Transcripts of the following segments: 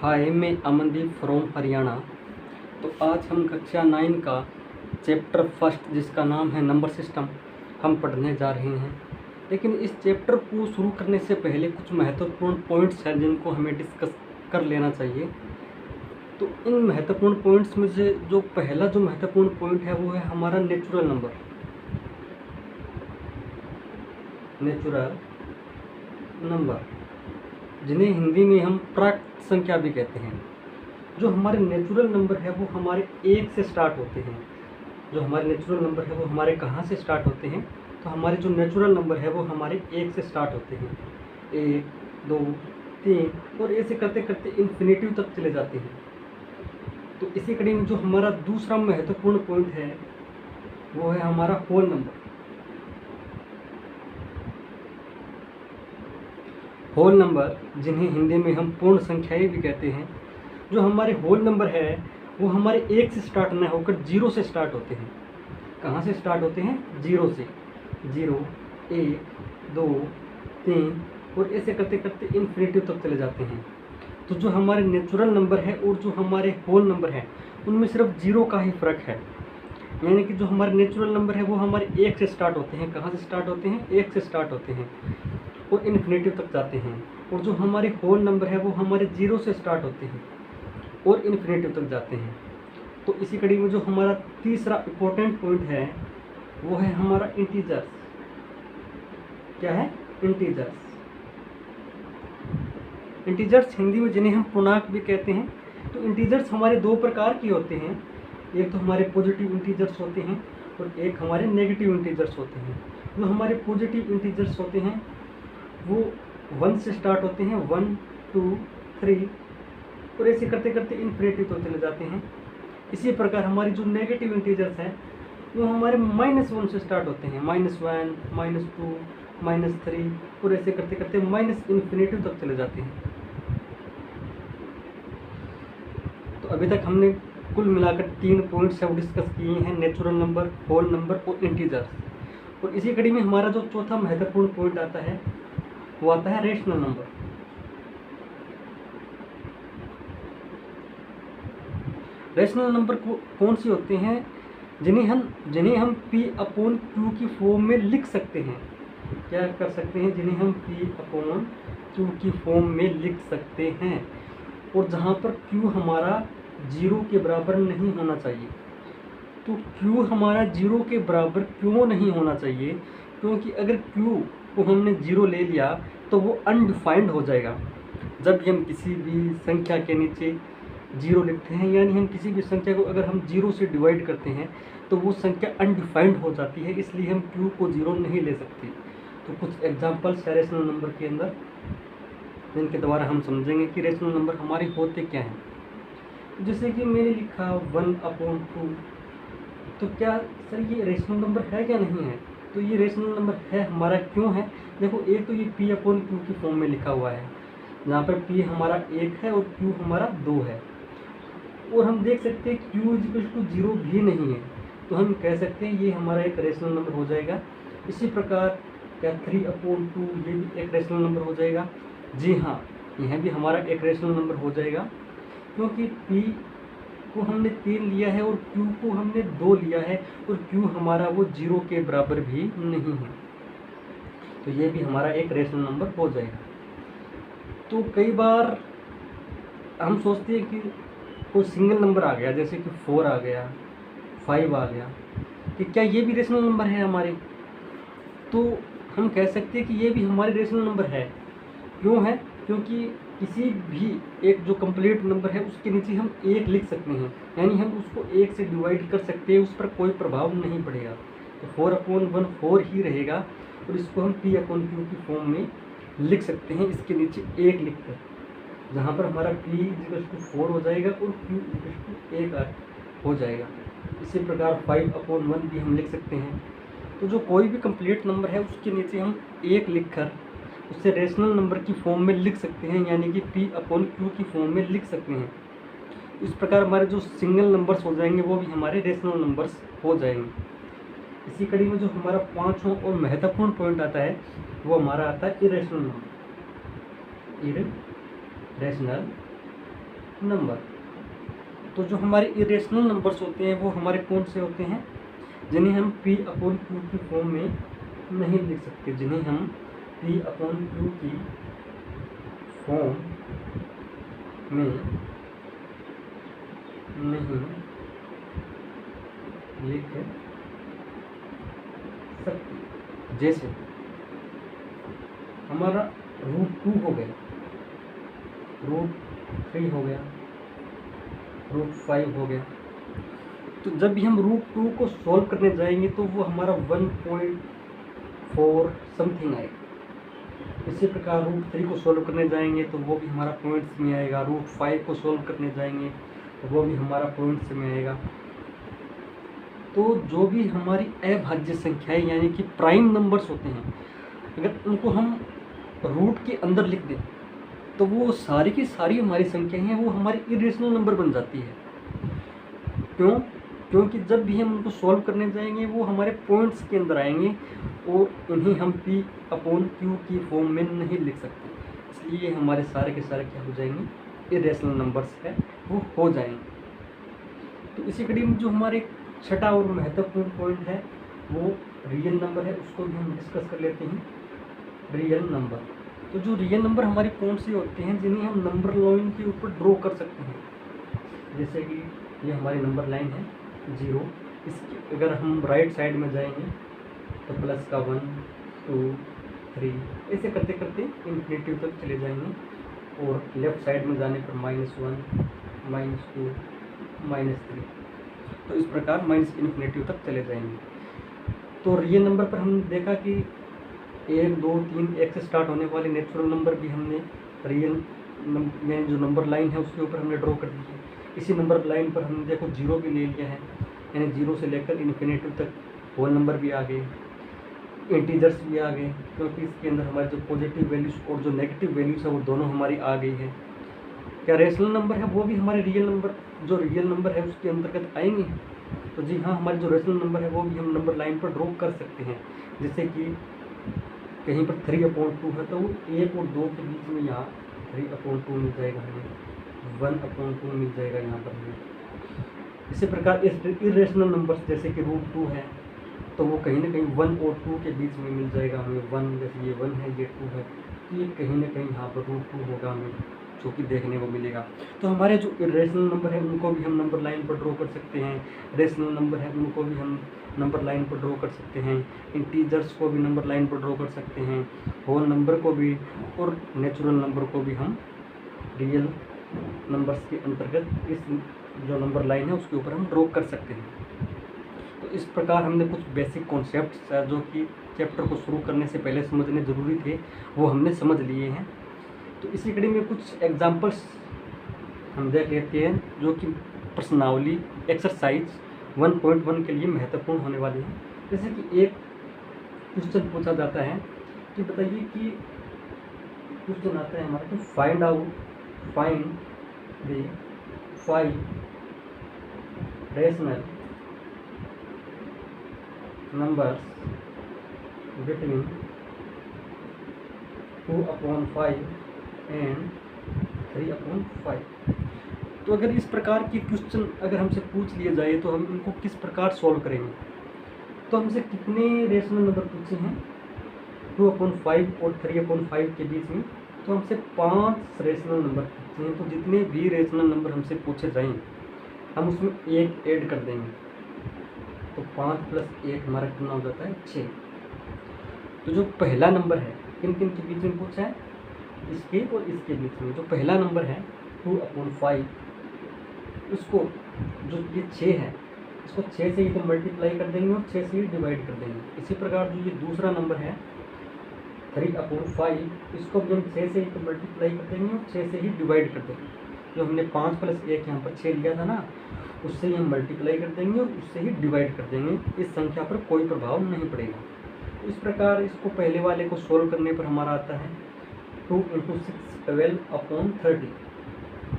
हाय, मैं अमनदीप फ्रॉम हरियाणा। तो आज हम कक्षा 9 का चैप्टर फर्स्ट, जिसका नाम है नंबर सिस्टम, हम पढ़ने जा रहे हैं। लेकिन इस चैप्टर को शुरू करने से पहले कुछ महत्वपूर्ण पॉइंट्स हैं जिनको हमें डिस्कस कर लेना चाहिए। तो इन महत्वपूर्ण पॉइंट्स में से जो पहला जो महत्वपूर्ण पॉइंट है वो है हमारा नेचुरल नंबर। नेचुरल नंबर, जिन्हें हिंदी में हम प्राकृत संख्या भी कहते हैं। जो हमारे नेचुरल नंबर है वो हमारे एक से स्टार्ट होते हैं। जो हमारे नेचुरल नंबर है वो हमारे कहाँ से स्टार्ट होते हैं? तो हमारे जो नेचुरल नंबर है वो हमारे एक से स्टार्ट होते हैं। 1, 2, 3 और ऐसे करते करते इन्फिनिटिव तक चले जाते हैं। तो इसी कड़ी में जो हमारा दूसरा महत्वपूर्ण पॉइंट है वो है हमारा होल नंबर। होल नंबर, जिन्हें हिंदी में हम पूर्ण संख्याएं भी कहते हैं। जो हमारे होल नंबर है वो हमारे एक से स्टार्ट न होकर 0 से स्टार्ट होते हैं। कहाँ से स्टार्ट होते हैं? 0 से। 0, 1, 2, 3 और ऐसे करते करते इन्फिनिटिव तक चले जाते हैं। तो जो हमारे नेचुरल नंबर है और जो हमारे होल नंबर है उनमें सिर्फ 0 का ही फ़र्क है। यानी कि जो हमारे नेचुरल नंबर है वो हमारे एक से स्टार्ट होते हैं। कहाँ से स्टार्ट होते हैं? एक से स्टार्ट होते हैं और इन्फिनिटिव तक जाते हैं। और जो हमारे होल नंबर है वो हमारे 0 से स्टार्ट होते हैं और इन्फिनिटिव तक जाते हैं। तो इसी कड़ी में जो हमारा तीसरा इम्पोर्टेंट पॉइंट है वो है हमारा इंटीजर्स। क्या है? इंटीजर्स। इंटीजर्स हिंदी में जिन्हें हम पूर्णांक भी कहते हैं। तो इंटीजर्स हमारे दो प्रकार के होते हैं। एक तो हमारे पॉजिटिव इंटीजर्स होते हैं और एक हमारे नेगेटिव इंटीजर्स होते हैं। जो हमारे पॉजिटिव इंटीजर्स होते हैं वो 1 से स्टार्ट होते हैं, 1, 2, 3 और ऐसे करते करते इन्फिनिटी तो चले जाते हैं। इसी प्रकार हमारी जो नेगेटिव इंटीजर्स हैं वो हमारे -1 से स्टार्ट होते हैं, -1, -2, -3 और ऐसे करते करते इन्फिनिटी तक चले जाते हैं। तो अभी तक हमने कुल मिलाकर 3 पॉइंट्स है वो डिस्कस किए हैं, नेचुरल नंबर, होल नंबर और इंटीजर्स। और इसी कड़ी में हमारा जो चौथा महत्वपूर्ण पॉइंट आता है वो आता है रेशनल नंबर। रेशनल नंबर कौन से होते हैं? जिन्हें हम P/Q की फॉर्म में लिख सकते हैं। क्या कर सकते हैं? जिन्हें हम P/Q की फॉर्म में लिख सकते हैं। और जहाँ पर Q हमारा 0 के बराबर नहीं होना चाहिए। तो Q हमारा 0 के बराबर क्यों नहीं होना चाहिए? क्योंकि अगर Q को हमने 0 ले लिया तो वो अनडिफाइंड हो जाएगा। जब भी हम किसी भी संख्या के नीचे 0 लिखते हैं, यानी हम किसी भी संख्या को अगर हम 0 से डिवाइड करते हैं तो वो संख्या अनडिफाइंड हो जाती है, इसलिए हम Q को 0 नहीं ले सकते। तो कुछ एग्जांपल्स है रेशनल नंबर के अंदर जिनके द्वारा हम समझेंगे कि रेशनल नंबर हमारे होते क्या हैं। जैसे कि मैंने लिखा 1/2, तो क्या सर ये रेशनल नंबर है क्या? नहीं है। तो ये रेशनल नंबर है हमारा, क्यों है? देखो, एक तो ये P/Q की फॉर्म में लिखा हुआ है, जहाँ पर P हमारा 1 है और Q हमारा 2 है। और हम देख सकते हैं Q = 0 भी नहीं है, तो हम कह सकते हैं ये हमारा एक रेशनल नंबर हो जाएगा। इसी प्रकार क्या 3/2 ये भी एक रेशनल नंबर हो जाएगा? जी हाँ, यह भी हमारा एक रेशनल नंबर हो जाएगा, क्योंकि P को हमने 3 लिया है और Q को हमने 2 लिया है और Q हमारा वो 0 के बराबर भी नहीं है, तो ये भी हमारा एक रेशनल नंबर हो जाएगा। तो कई बार हम सोचते हैं कि कोई सिंगल नंबर आ गया, जैसे कि 4 आ गया, 5 आ गया, कि क्या ये भी रेशनल नंबर है हमारे? तो हम कह सकते हैं कि ये भी हमारे रेशनल नंबर है। क्यों है? क्योंकि किसी भी एक जो कंप्लीट नंबर है उसके नीचे हम 1 लिख सकते हैं, यानी हम उसको 1 से डिवाइड कर सकते हैं, उस पर कोई प्रभाव नहीं पड़ेगा। तो 4/1 4 ही रहेगा और इसको हम P/Q की फॉर्म में लिख सकते हैं, इसके नीचे 1 लिख कर, जहाँ पर हमारा P = 4 हो जाएगा और Q = 1 हो जाएगा। इसी प्रकार 5/1 भी हम लिख सकते हैं। तो जो कोई भी कंप्लीट नंबर है उसके नीचे हम 1 लिख कर उससे रेशनल नंबर की फॉर्म में लिख सकते हैं, यानी कि P/Q की फॉर्म में लिख सकते हैं। इस प्रकार हमारे जो सिंगल नंबर्स हो जाएंगे वो भी हमारे रेशनल नंबर्स हो जाएंगे। इसी कड़ी में जो हमारा 5वां और महत्वपूर्ण पॉइंट आता है वो हमारा आता है इरेशनल नंबर। Irrational number. तो जो हमारे इरेशनल नंबर्स होते हैं वो हमारे कौन से होते हैं, जिन्हें हम P अपॉन Q की फॉर्म में नहीं लिख सकते, जिन्हें हम P अपॉन Q की फॉर्म में नहीं लिख सकते। जैसे हमारा √2 हो गया, √3 हो गया, √5 हो गया। तो जब भी हम √2 को सॉल्व करने जाएंगे तो वो हमारा 1.4 समथिंग आएगा। इसी प्रकार √3 को सॉल्व करने जाएंगे तो वो भी हमारा पॉइंट्स में आएगा। √5 को सॉल्व करने जाएंगे तो वो भी हमारा पॉइंट्स में आएगा। तो जो भी हमारी अभाज्य संख्याएं यानी कि प्राइम नंबर्स होते हैं, अगर उनको हम रूट के अंदर लिख दें तो वो सारी की सारी हमारी संख्याएं हैं वो हमारी इरेशनल नंबर बन जाती है। क्यों? क्योंकि जब भी हम उनको सॉल्व करने जाएंगे वो हमारे पॉइंट्स के अंदर आएंगे और इन्हें हम P अपॉन Q की फॉर्म में नहीं लिख सकते, इसलिए हमारे सारे के सारे क्या हो जाएंगे, इरेशनल नंबर्स है वो हो जाएंगे। तो इसी कड़ी में जो हमारे छठा और महत्वपूर्ण पॉइंट है वो रियल नंबर है, उसको भी हम डिस्कस कर लेते हैं। रियल नंबर, तो जो रियल नंबर हमारे कौन से होते हैं जिन्हें हम नंबर लाइन के ऊपर ड्रॉ कर सकते हैं। जैसे कि ये हमारी नंबर लाइन है 0, इसकी अगर हम राइट साइड में जाएंगे तो प्लस का 1 2 3 ऐसे करते करते इन्फिनिटी तक चले जाएंगे, और लेफ्ट साइड में जाने पर -1 -2 -3, तो इस प्रकार -इन्फिनिटी तक चले जाएंगे। तो रियल नंबर पर हमने देखा कि 1 2 3 1 से स्टार्ट होने वाले नेचुरल नंबर भी हमने रियल में जो नंबर लाइन है उसके ऊपर हमने ड्रॉ कर दी है। इसी नंबर लाइन पर हमने देखो 0 भी ले लिया है, यानी 0 से लेकर इन्फिनिटी तक होल नंबर भी आ गए, इंटीजर्स भी आ गए, क्योंकि इसके अंदर हमारे जो पॉजिटिव वैल्यूज़ और जो नेगेटिव वैल्यूज़ है वो दोनों हमारी आ गई है। क्या रेशनल नंबर है वो भी हमारे रियल नंबर, जो रियल नंबर है उसके अंतर्गत आएंगे? तो जी हाँ, हमारे जो रेशनल नंबर है वो भी हम नंबर लाइन पर ड्रॉ कर सकते हैं। जैसे कि कहीं पर 3/2 है तो 1 और 2 के बीच में यहाँ 3/2 मिल जाएगा हमें, 1/2 मिल जाएगा यहाँ पर हमें। इसी प्रकार इरेशनल नंबर्स जैसे कि √2 है तो वो कहीं ना कहीं 1 और 2 के बीच में मिल जाएगा हमें। 1 जैसे ये 1 है, ये 2 है, तो ये कहीं ना कहीं यहाँ पर √2 होगा हमें जो कि देखने को मिलेगा। तो हमारे जो इरेशनल नंबर है उनको भी हम नंबर लाइन पर ड्रॉ कर सकते हैं, रेशनल नंबर है उनको भी हम नंबर लाइन पर ड्रॉ कर सकते हैं, इंटीजर्स को भी नंबर लाइन पर ड्रॉ कर सकते हैं, होल नंबर को भी, और नेचुरल नंबर को भी हम रियल नंबर्स के अंतर्गत इस जो नंबर लाइन है उसके ऊपर हम ड्रॉ कर सकते हैं। तो इस प्रकार हमने कुछ बेसिक कॉन्सेप्ट्स जो कि चैप्टर को शुरू करने से पहले समझने ज़रूरी थे वो हमने समझ लिए हैं। तो इसी कड़ी में कुछ एग्जांपल्स हम देख लेते हैं जो कि प्रश्नावली एक्सरसाइज 1.1 के लिए महत्वपूर्ण होने वाली है। जैसे कि एक क्वेश्चन पूछा जाता है कि बताइए कि क्वेश्चन आता है हमारा कि find the 5 rational numbers between 2/5 and 3/5। तो अगर इस प्रकार के क्वेश्चन अगर हमसे पूछ लिए जाए तो हम इनको किस प्रकार सॉल्व करेंगे। तो हमसे कितने रेशनल नंबर पूछे हैं 2/5 और 3/5 के बीच में, तो हमसे 5 रेशनल नंबर पूछे हैं। तो जितने भी रेशनल नंबर हमसे पूछे जाएं हम उसमें 1 ऐड कर देंगे, तो 5 + 1 हमारा कितना हो जाता है 6। तो जो पहला नंबर है किन किन के बीच में पूछा है, इसके और इसके बीच में। जो पहला नंबर है 2/5 उसको जो ये 6 है इसको 6 से ही तो मल्टीप्लाई कर देंगे और 6 से ही डिवाइड कर देंगे। इसी प्रकार जो ये दूसरा नंबर है 3/5 इसको भी हम 6 से ही तो मल्टीप्लाई कर देंगे और 6 से ही डिवाइड कर देंगे। जो हमने 5 + 1 यहाँ पर 6 लिया था ना, उससे ही हम मल्टीप्लाई कर देंगे और उससे ही डिवाइड कर देंगे। इस संख्या पर कोई प्रभाव नहीं पड़ेगा। इस प्रकार इसको पहले वाले को सोल्व करने पर हमारा आता है 2 × 6 12/30,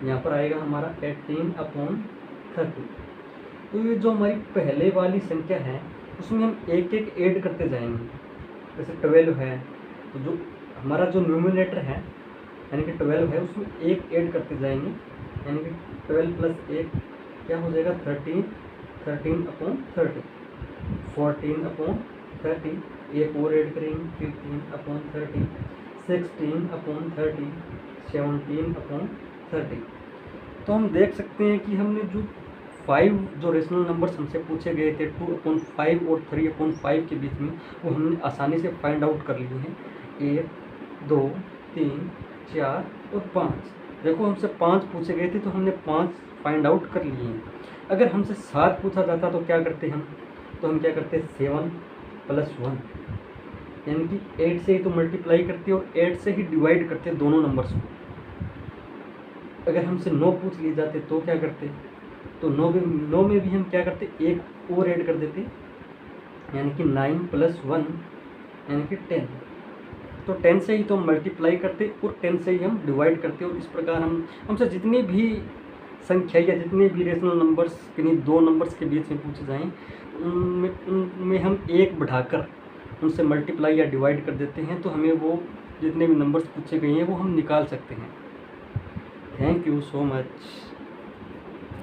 यहाँ पर आएगा हमारा 18/30। तो ये जो हमारी पहले वाली संख्या है उसमें हम एक एक ऐड करते जाएंगे। जैसे 12 है तो जो हमारा जो न्यूमरेटर है यानी कि 12 है उसमें 1 ऐड करते जाएंगे, यानी कि 12 प्लस 1 क्या हो जाएगा 13, 13/30, 14/30, एक और ऐड करेंगे 15/30, 16/30, 17/30। तो हम देख सकते हैं कि हमने जो 5 जो रेशनल नंबर्स हमसे पूछे गए थे 2/5 और 3/5 के बीच में, वो हमने आसानी से फाइंड आउट कर लिए हैं। 1, 2, 3, 4 और 5। देखो हमसे 5 पूछे गए थे तो हमने 5 फाइंड आउट कर लिए हैं। अगर हमसे 7 पूछा जाता तो क्या करते हम, तो हम क्या करते 7 + 1, यानी कि 8 से ही तो मल्टीप्लाई करते और 8 से ही डिवाइड करते दोनों नंबर्स को। अगर हमसे 9 पूछ लिए जाते तो क्या करते, तो 9 में भी हम क्या करते, एक और ऐड कर देते, यानी कि 9 + 1 यानी कि 10। तो 10 से ही तो हम मल्टीप्लाई करते और 10 से ही हम डिवाइड करते, और इस प्रकार हमसे जितनी भी संख्या या जितने भी रेशनल नंबर्स किन्हीं दो नंबर्स के बीच में पूछे जाएँ उनमें हम एक बढ़ाकर उनसे मल्टीप्लाई या डिवाइड कर देते हैं, तो हमें वो जितने भी नंबर्स पूछे गए हैं वो हम निकाल सकते हैं। Thank you so much.